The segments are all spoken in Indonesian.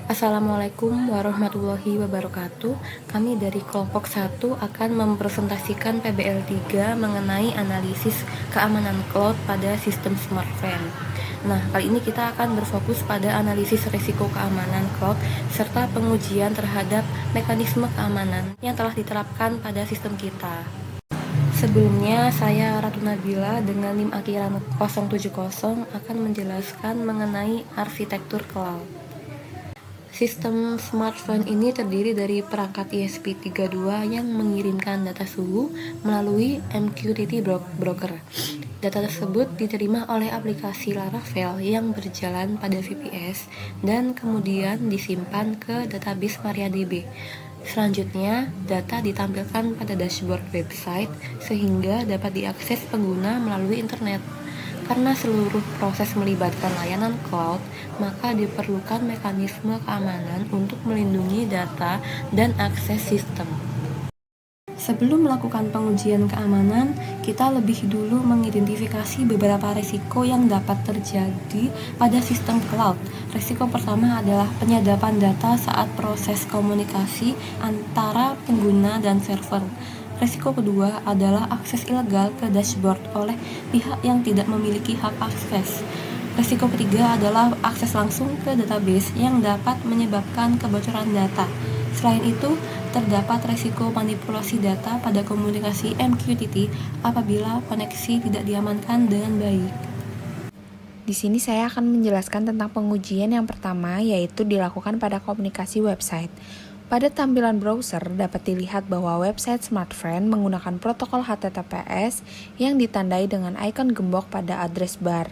Assalamualaikum warahmatullahi wabarakatuh. Kami dari kelompok 1 akan mempresentasikan PBL 3 mengenai analisis keamanan cloud pada sistem smartphone. Nah, kali ini kita akan berfokus pada analisis risiko keamanan cloud serta pengujian terhadap mekanisme keamanan yang telah diterapkan pada sistem kita. Sebelumnya, saya Ratu Nabila dengan NIM akhiran 070 akan menjelaskan mengenai arsitektur cloud. Sistem smartphone ini terdiri dari perangkat ESP32 yang mengirimkan data suhu melalui MQTT broker. Data tersebut diterima oleh aplikasi Laravel yang berjalan pada VPS dan kemudian disimpan ke database MariaDB. Selanjutnya, data ditampilkan pada dashboard website sehingga dapat diakses pengguna melalui internet. Karena seluruh proses melibatkan layanan cloud, maka diperlukan mekanisme keamanan untuk melindungi data dan akses sistem. Sebelum melakukan pengujian keamanan, kita lebih dulu mengidentifikasi beberapa risiko yang dapat terjadi pada sistem cloud. Risiko pertama adalah penyadapan data saat proses komunikasi antara pengguna dan server. Risiko kedua adalah akses ilegal ke dashboard oleh pihak yang tidak memiliki hak akses. Risiko ketiga adalah akses langsung ke database yang dapat menyebabkan kebocoran data. Selain itu, terdapat risiko manipulasi data pada komunikasi MQTT apabila koneksi tidak diamankan dengan baik. Di sini saya akan menjelaskan tentang pengujian yang pertama, yaitu dilakukan pada komunikasi website. Pada tampilan browser dapat dilihat bahwa website smartphone menggunakan protokol HTTPS yang ditandai dengan ikon gembok pada address bar.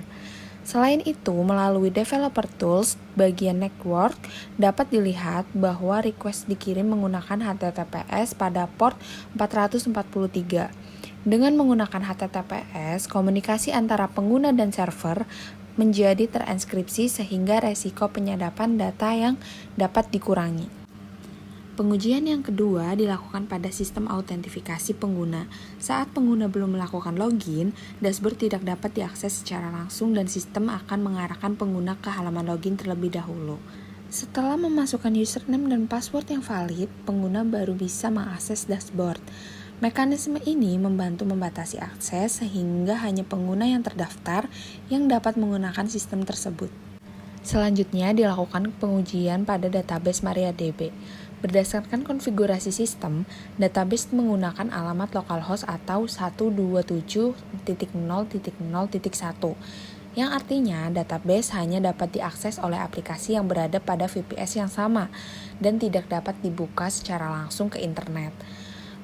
Selain itu, melalui developer tools, bagian network dapat dilihat bahwa request dikirim menggunakan HTTPS pada port 443. Dengan menggunakan HTTPS, komunikasi antara pengguna dan server menjadi terenskripsi sehingga resiko penyadapan data yang dapat dikurangi. Pengujian yang kedua dilakukan pada sistem autentifikasi pengguna. Saat pengguna belum melakukan login, dashboard tidak dapat diakses secara langsung dan sistem akan mengarahkan pengguna ke halaman login terlebih dahulu. Setelah memasukkan username dan password yang valid, pengguna baru bisa mengakses dashboard. Mekanisme ini membantu membatasi akses sehingga hanya pengguna yang terdaftar yang dapat menggunakan sistem tersebut. Selanjutnya dilakukan pengujian pada database MariaDB. Berdasarkan konfigurasi sistem, database menggunakan alamat localhost atau 127.0.0.1, yang artinya database hanya dapat diakses oleh aplikasi yang berada pada VPS yang sama dan tidak dapat dibuka secara langsung ke internet.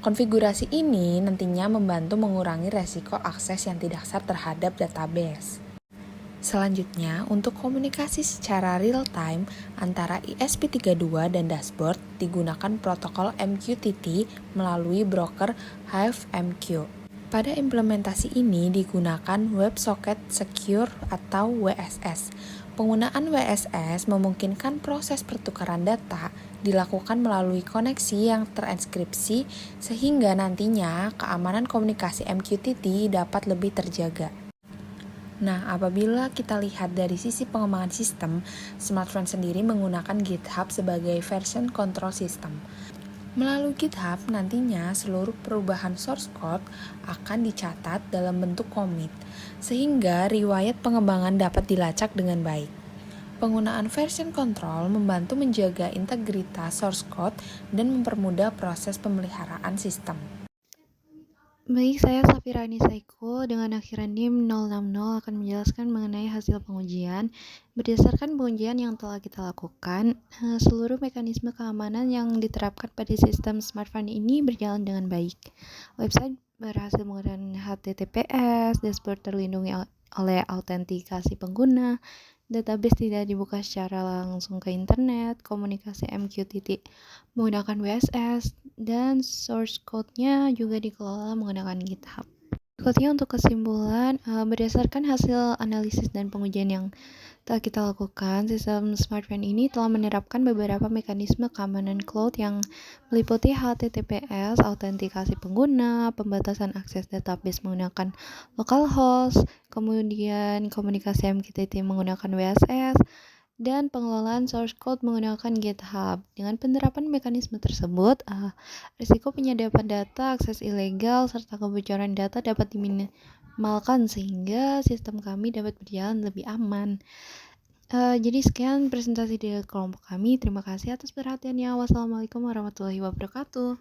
Konfigurasi ini nantinya membantu mengurangi resiko akses yang tidak sah terhadap database. Selanjutnya, untuk komunikasi secara real-time antara ESP32 dan dashboard digunakan protokol MQTT melalui broker HiveMQ. Pada implementasi ini digunakan WebSocket Secure atau WSS. Penggunaan WSS memungkinkan proses pertukaran data dilakukan melalui koneksi yang terenskripsi sehingga nantinya keamanan komunikasi MQTT dapat lebih terjaga. Nah, apabila kita lihat dari sisi pengembangan sistem, smartphone sendiri menggunakan GitHub sebagai version control system. Melalui GitHub, nantinya seluruh perubahan source code akan dicatat dalam bentuk commit, sehingga riwayat pengembangan dapat dilacak dengan baik. Penggunaan version control membantu menjaga integritas source code dan mempermudah proses pemeliharaan sistem. Baik, saya Safira Anisaiko dengan akhiran NIM 060 akan menjelaskan mengenai hasil pengujian. Berdasarkan pengujian yang telah kita lakukan, seluruh mekanisme keamanan yang diterapkan pada sistem smartphone ini berjalan dengan baik. Website berhasil menggunakan HTTPS, dashboard terlindungi oleh autentikasi pengguna, database tidak dibuka secara langsung ke internet, komunikasi MQTT menggunakan WSS, dan source code-nya juga dikelola menggunakan GitHub. Berikutnya untuk kesimpulan, berdasarkan hasil analisis dan pengujian yang telah kita lakukan, sistem smartphone ini telah menerapkan beberapa mekanisme keamanan cloud yang meliputi HTTPS, autentikasi pengguna, pembatasan akses database menggunakan localhost, kemudian komunikasi MQTT menggunakan WSS, dan pengelolaan source code menggunakan GitHub. Dengan penerapan mekanisme tersebut, risiko penyadapan data, akses ilegal, serta kebocoran data dapat diminimalkan sehingga sistem kami dapat berjalan lebih aman. Jadi sekian presentasi dari kelompok kami. Terima kasih atas perhatiannya. Wassalamualaikum warahmatullahi wabarakatuh.